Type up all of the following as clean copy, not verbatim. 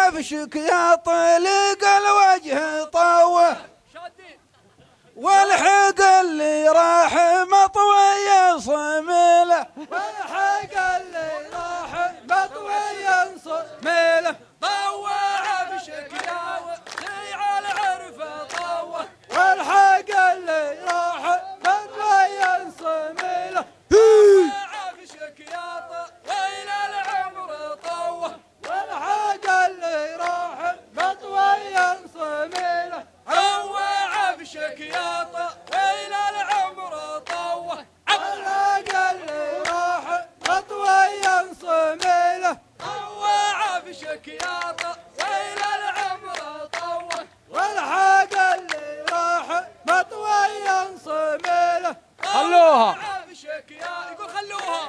عفشك يا طلق الوجه طوه، والحق اللي راح مطوي صميله، والحق اللي راح مطوي صميله، طوى عفشك يا وسيع العرفه طوه، والحق اللي راح مطوي صميله، طوى عفشك يا طويل العمر طوه، والحق اللي راح مطوي صميله، طوى عفشك يا طويل العمر طوه، والحق اللي راح مطوي صميله، طوى عفشك يا طويل العمر طوه، والحق اللي راح مطوي صميله. خلوها عفشك يا يقول خلوها.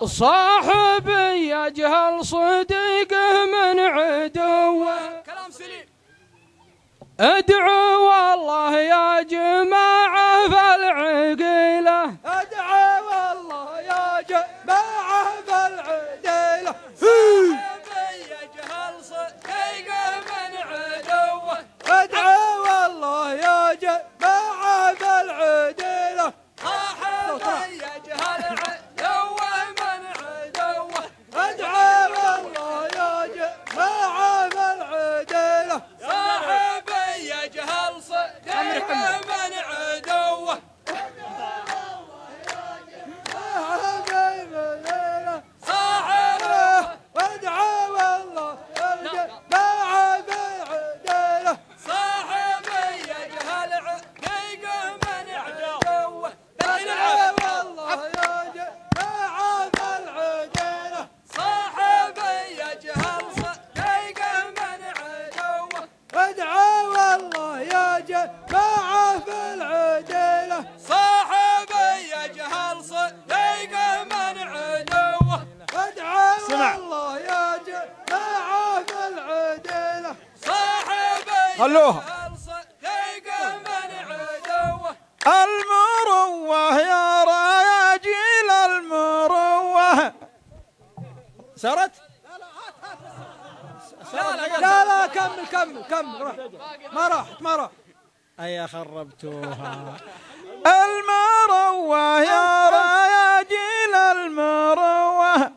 صاحبي يجهل صديقه من عدوه، كلام سليم. ادعوا والله يا جماعة فالعقيلة، ادعوا والله يا جماعة بالعديلة، صاحبي يجهل صديقه من عدوه، ادعوا والله يا جماعة بالعديلة، صاحبي يجهل عدوه من عدوه، ادعوا والله يا جماعة بالعديلة، صاحبي يجهل صديقه من عدوه، صاحبي وادعوا والله يا جماعة بالعديلة، صاحبي يجهل عديقه من عدوه، ادعوا والله يا جماعة بالعديلة، صاحبي يجهل صديقه من عدوه، ادعوا والله يا جماعة بالعديلة، صاحبي يجهل صديقه من عدوه، ادعوا والله يا جماعة بالعديلة، صاحبي خلوها. يجهل صديقه من عدوه، المروة يا راجل المروة سرت. لا كمل ما راح أي خربتوها. المروة يا راجل المروة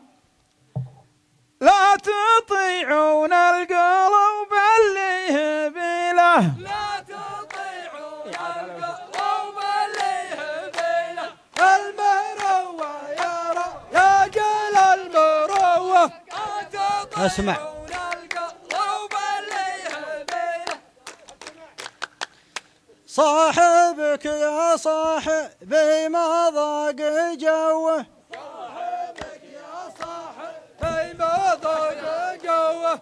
لا تطيعون القلب اللي هبيله، لا تطيعون القلوب اللي هبيله، المروة يا رجال المروة، لا تطيعون اسمع. القلوب اللي هبيله، صاحبك يا صاحبي ما ضاق جوه، ما ضاق جوه،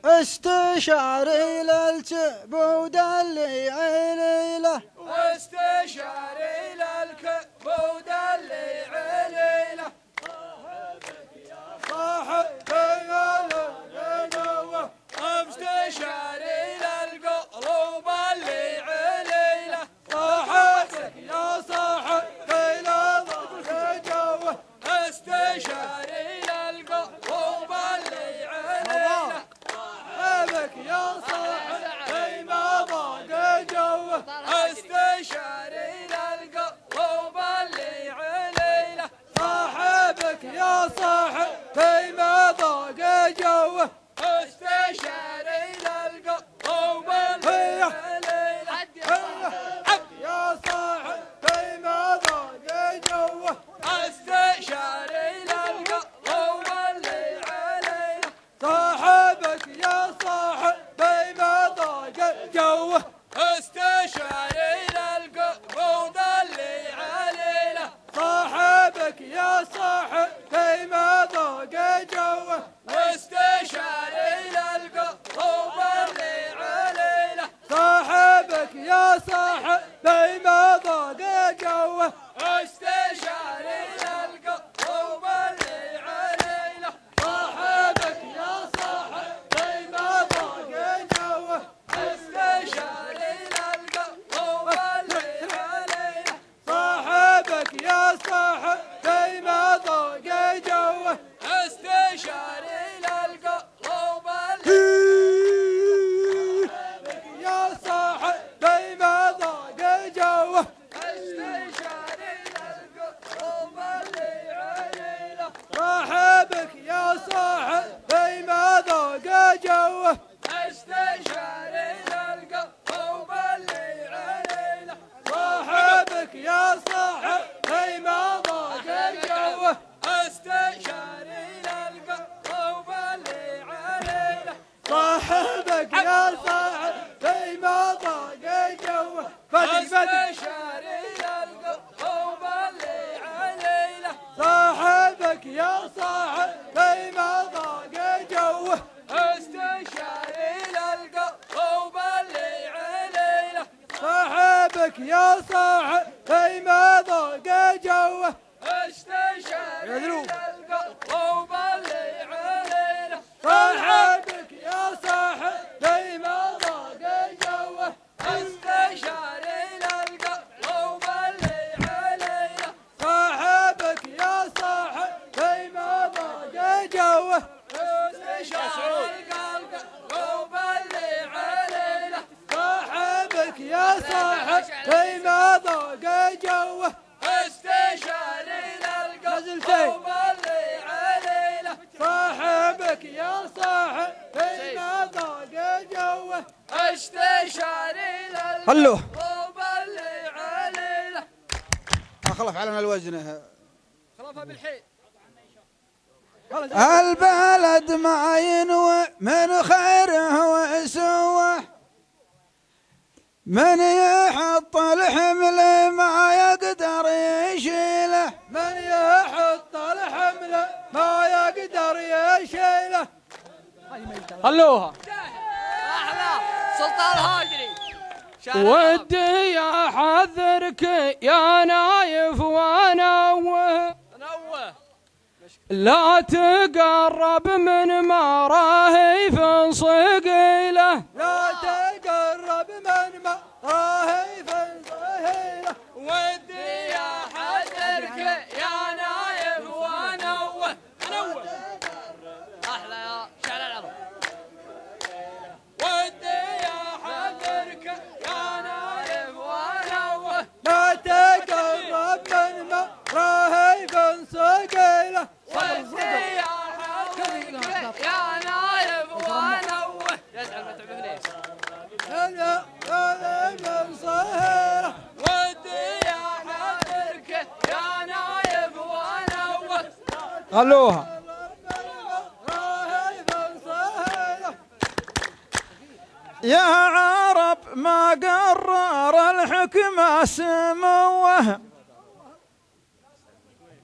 استشاري للجبود اللي عليله، واستشاري للكبود اللي عليله، صاحبي يا جوه، واستشاري للقلوب اللي عليله، صاحبك يا صاحبي لا ضاق جوه، استشاري للقلوب اللي عليله، صاحبك يا صاحبي ما ضاق جوه، استشاري للقلوب اللي عليله، صاحبك يا صاحبي ما ضاق جوه، استشاري للقلوب اللي عليله، يا صاحبي ما ضاق جوه، استشاري للقلوب اللي عليله، صاحبك يا صاحبي ما ضاق جوه، استشاري للقلوب اللي عليله، صاحبك يا صاحبي ما ضاق جوه، واستشاري للقلوب اللي عليله، صاحبك يا صاحبي ما ضاق جوه، استشاري للقلوب اللي عليله، صاحبك يا صاحبي ما ضاق جوه، استشاري للقلوب اللي عليله، صاحبك يا صاحبي ما ضاق صاحبك يا صاحبي ما ضاق جوه استشاري للقلب اللي عليله صاحبك يا صاحبي ما ضاق جوه استشاري للقلب اللي عليله صاحبك يا صاحبي ما ضاق جوه استشاري للقلب اللي عليله صاحبك يا صاحبي ما ضاق جوه استشاري القلب اللي عليله صاحبك يا صاحبي ما ضاق جوه استشاري للقلب اللي عليله صاحبك يا صاحبي ما ضاق جوه استشاري هلو للقلب اللي عليله اخلف على الوزن. خلفها بالحيل البلد ما ينوى من خيره وسوه، من يحط الحمل ما يقدر يشيله، من يحط الحمل ما يقدر يشيله. خلوها احلى سلطان هاجري ودي احذرك يا نايف وانوه نوه لا تقرب من مراهيف صقيله، لا تقرب من مراهيف صهيله. ودي احذرك يا نايف وانوه انوه احلى يا شعر العرب. ودي احذرك يا نايف وانوه لا تقرب من مراهيف صقيله. ودي احذرك يا نايف وانوه يزعل ما تعرفني من صهيله. ودي احذرك يا نايف وانوه خلوها. مراهيف صهيله. يا عرب ما قرر الحكمة سموه،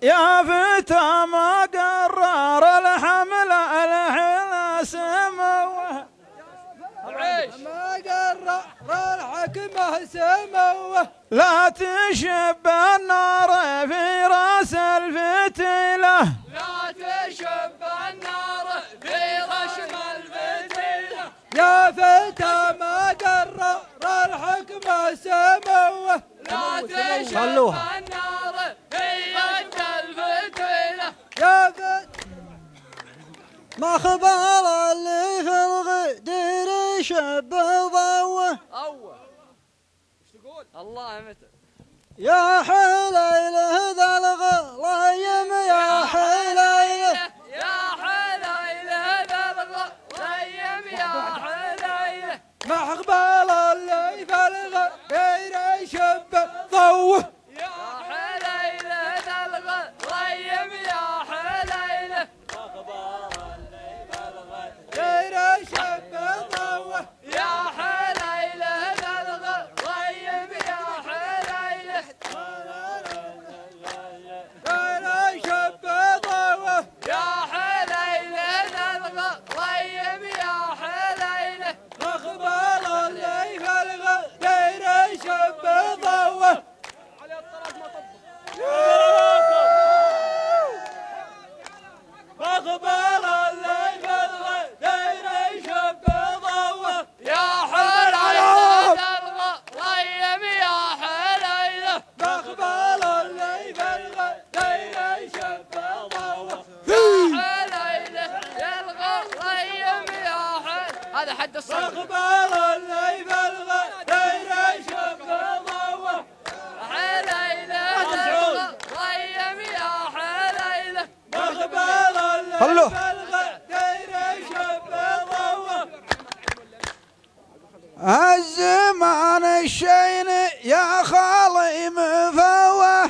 يا فتى ما قرر الحمل الحلا سموه، ما قرر الحكمة سموه. لا تشب النار في راس الفتيلة، لا تشب النار في غشم الفتيلة. يا فتى ما قرر الحكمة سموه. لا تشب خلوها. النار في غشم الفتيلة. يا فتى ما خبر اللي في الغدير شب ضوه، أوه ايش تقول؟ الله متى يا حليله ذا الغلايم يا حليله، يا حليله ذا الغلايم يا حليله. ما اقبل اللي في الغدير شب ضوه. يا حليله ذا الغلايم يا حليله. غير شب ضوه. يا حليله ذا الغلايم يا حليله. غير شب ضوه. يا حليله ذا الغلايم يا حليله. ما اقبل اللي في الغدير شب ضوه. اقبل الليل الغدير شب ضوه. يا حليله ذا الغلايم يا حليله. اقبل الليل الغدير شب ضوه. حليله يا الغلايم يا حليله. هذا حد الصوت. اقبل الليل الغدير شب ضوه. حليله الغلايم يا حليله. اقبل الليل خلوه. الغدير شب ضوه. الزمان الشين يا خالي مفوه،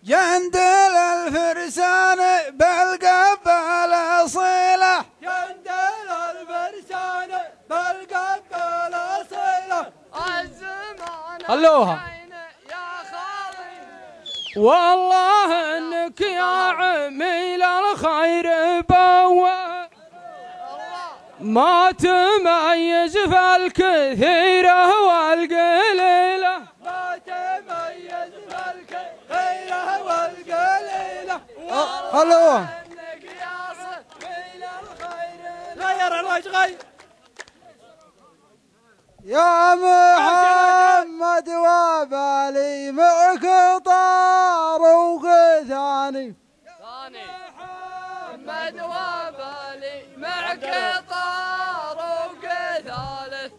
جندل الفرسان بالقبل صيله، جندل الفرسان بالقبل صيله. الزمان خلوها. العين يا خالي والله انك يا عميل الخير بوه ما تميز في الكثيرة والقليلة ما تميز في الكثيرة والقليلة هلو انك يا صميل الخير غير الوجه يا محمد وبالي معك طار وغثاني محمد وبالي معك طار وكثالث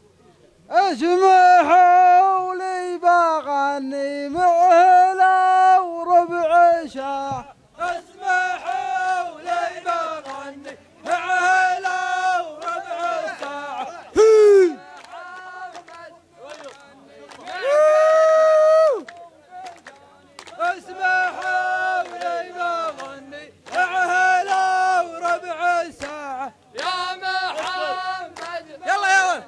اسمحوا لي بغني معه وربع ساعة اسمحوا لي بغني معه لو ربع ساعة اسمحوا لي بغني معه لو ربع ساعة يا محمد يلا يا ولد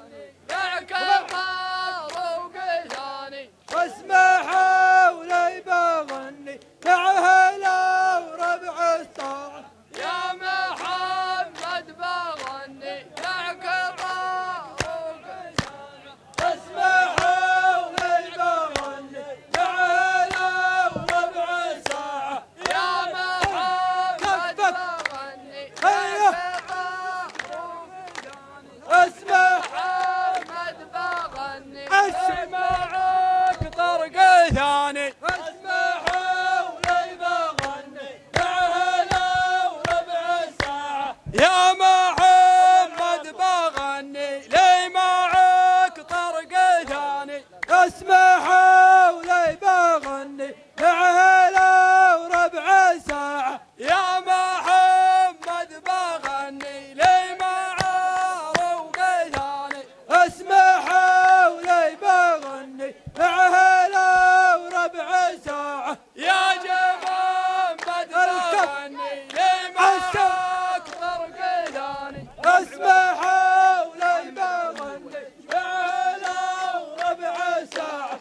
معك طار وكثاني اسمحوا لي بغني معه لو ربع ساعة يا محمد بغني معك طار وكثاني اسمحوا لي بغني معه لو ربع ساعة يا محمد بغني هيا. معك طار وكثاني اسمح محمد بغني اسمعك طرق ثاني اسمحوا لي بغني معه لو ربع ساعة يا محمد بغني لي معك طرق ثاني اسمحوا لي بغني معه لو ربع ساعة يا محمد بغني لي معه روق ثاني اسمحوا لي بغني معه لو ربع ساعة يا محمد بغني لي معك طرق ثاني اسمحوا لي بغني معه لو ربع ساعة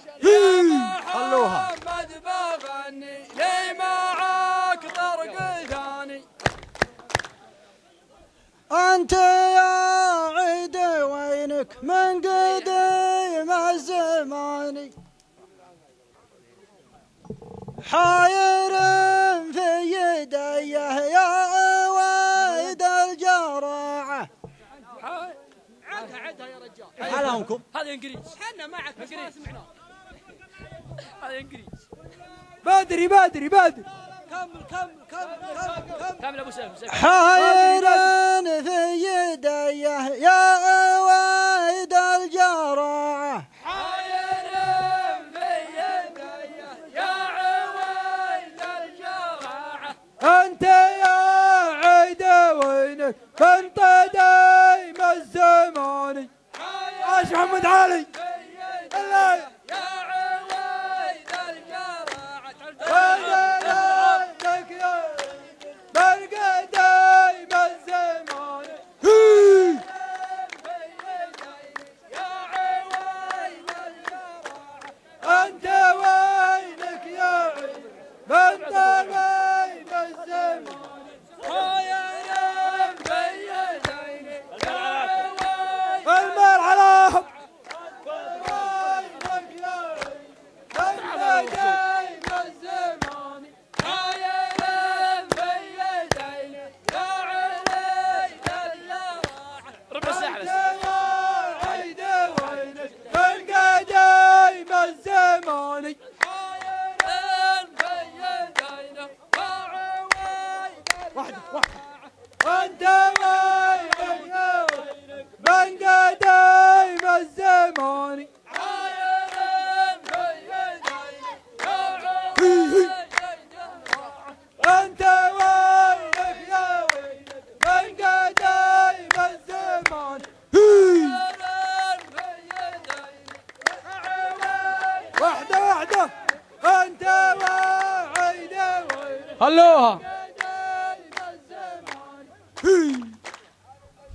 خلوها. محمد بغني لي معك طرق ثاني أنت يا عيد وينك من قديم الزمان حاير في يديه يا ويد الجراعة عدها يا رجال حلامكم هذا انجليز احنا معك بس ما سمعنا هذا انجليز بادري كمل ابو سيف حاير في يديه يا ويد الجراعة حاير في يدي يا عويد الجراعة انت يا عيد وينك انت دايم الزماني عاش محمد علي الله يا عويد الجراعة لك يا بلقى دايم الزماني يا عويد الجراعة انت وينك يا عيد انت وين الزماني حاير في يديني يا عويد المال علىهم وينك يا عيد انت دايم الزماني حاير في يديني يا عويد الجراعة ربع ساعة بس يا عيد وينك تلقى دايم الزماني حاير في يدينا يا عويد انت وينك يا وينك بلقى دايم الزماني حاير في يدينا يا عويد انت وينك يا وينك بلقى دايم الزماني واحدة انت وعيد وينك هلوها دايم الزماني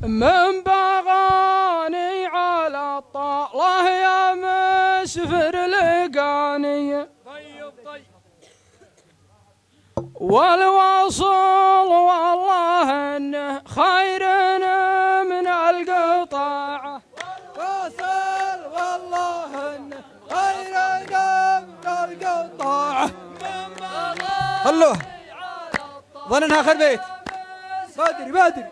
من بغاني على الطاله يا مسفر لقاني طيب والوصل والله انه خير من القطاعه. واصل والله انه خير من القطاعه. خلوه ظننها اخر بيت. بدري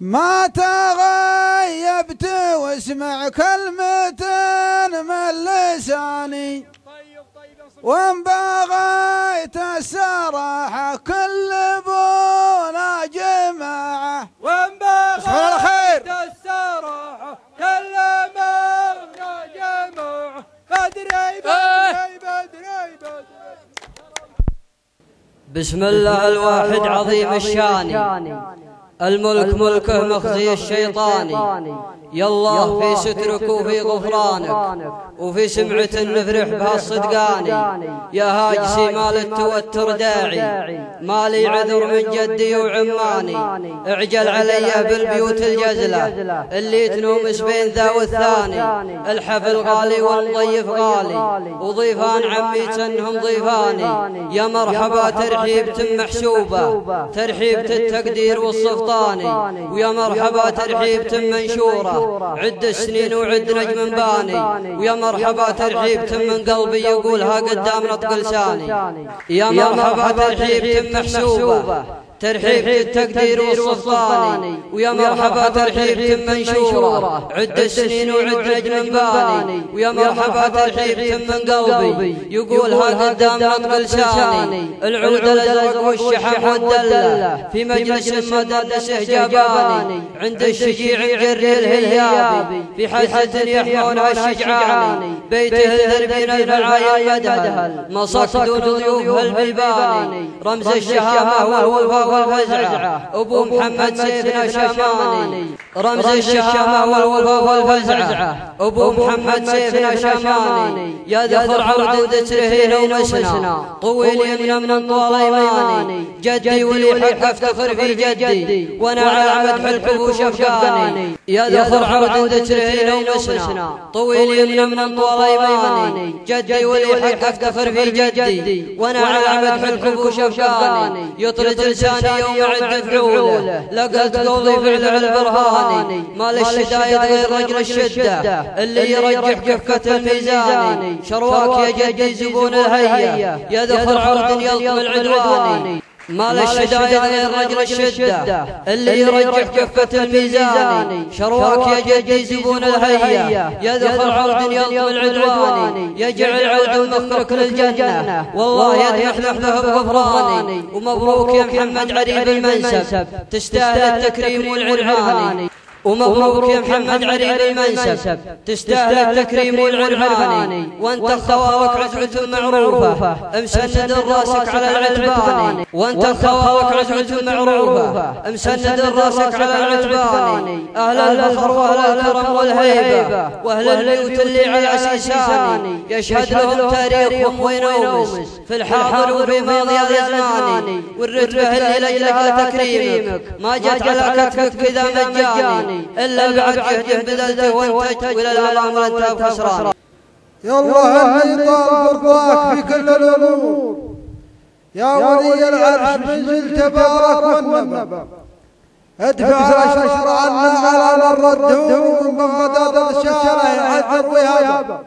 ما تغيبت واسمع كلمة من لساني، وان بغيت الصراحة كل بونا جماعة، وان بغيت الصراحة كل بونا جماعة. بدري بسم الله الواحد عظيم الشان، الملك ملكه مخزي الشيطاني. يا الله في سترك وفي غفرانك وفي سمعة نفرح بها الصدقاني. يا هاجسي مال التوتر داعي، مالي عذر من جدي وعماني. اعجل علي بالبيوت الجزلة اللي تنومس بين ذا والثاني. الحفل غالي والضيف غالي، وضيفان عمي تنهم ضيفاني. يا مرحبا ترحيب تم محسوبة، ترحيبة التقدير والصفطاني. ويا مرحبا ترحيب تم منشورة، عد السنين وعد نجم باني. ويا مرحبا ترحيب تم من قلبي يقولها قدام نطق لساني. يا مرحبا ترحيب تم محسوبة، ترحيب التقدير والصفاني. ويا مرحبا ترحيب تم منشورة، عد السنين وعد نجم باني. ويا مرحبا ترحيب تم من قلبي يقولها قدام نطق لساني. العود الازرق والشحم والدله في مجلس مدرسه جاباني. عند الشجيع جري الهيابي في حزة يحمونها الشجعاني. بيته الذربين المعاين مدهل مصق دون ضيوفها البيباني. رمز الشهامة والوفاء والفزعة أبو محمد سيفنا شماني. رمز الشهامة والوفاء والفزعة أبو محمد سيفنا شماني. يا ذخر عود ترهين ومسنا طويل يمنا من طول ايماني. جدي ولي حق افتخر في جدي وانا على مدح الحبوش افغاني. يا ذخر عود ترهين ومسنا طويل يمنا من طول ايماني. جدي ولي حق افتخر في جدي وانا على مدح الحبوش افغاني. يطرد لساني يوم عد فعوله لقلت قولي فعل البرهاني. مال الشدايد غير رجل الشده اللي يرجح كفة الميزاني. شرواك يا جدي زبون الهيا يا ذخر عرض يلطم العدواني. مال الشدايد غير رجل الشده اللي يرجح كفة الميزاني. شرواك يا جدي زبون الهيا يا ذخر عرض يلطم العدواني. يجعل عود مخرك للجنة والله يدمح له بغفراني. ومبروك يا محمد عريب المنسب تستاهل التكريم والعنواني. ومبروك يا محمد عريب المنسب تستاهل التكريم والعنواني. وانت خوارك عزوة معروفة مسند راسك على العتباني. وانت خوارك عزوة معروفة مسند راسك على العتباني. اهل الفخر واهل الكرم والهيبة واهل البيوت اللي على سيساني. يشهد لهم تاريخهم وينومس في الحاضر وفي ماضي الزماني. والرتبة اللي لاجلها تكريمك ما جت على كتفك كذا مجاني. إلا بعد جهد بذلته وانتج وإلى الأمام وانت خسران. يا الله اني طال برضاك في كل الأمور يا ولي العرش منزل تبارك والنبى. ادفع الأشرار عنا على الردهم من مدد الشارع يعذر ويهابا.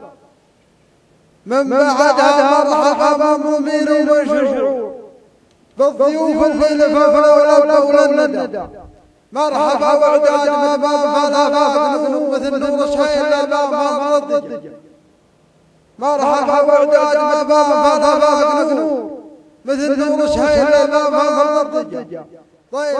من بعدها مرحبا مؤمن وشعور بالضيوف اللي لففنا ولولا الندى. مرحبا وعداد ما باب مثل نور الشهيد لا باب ضد. مرحبا وعداد ما باب مثل نور الشهيد لا باب ضد. ضيف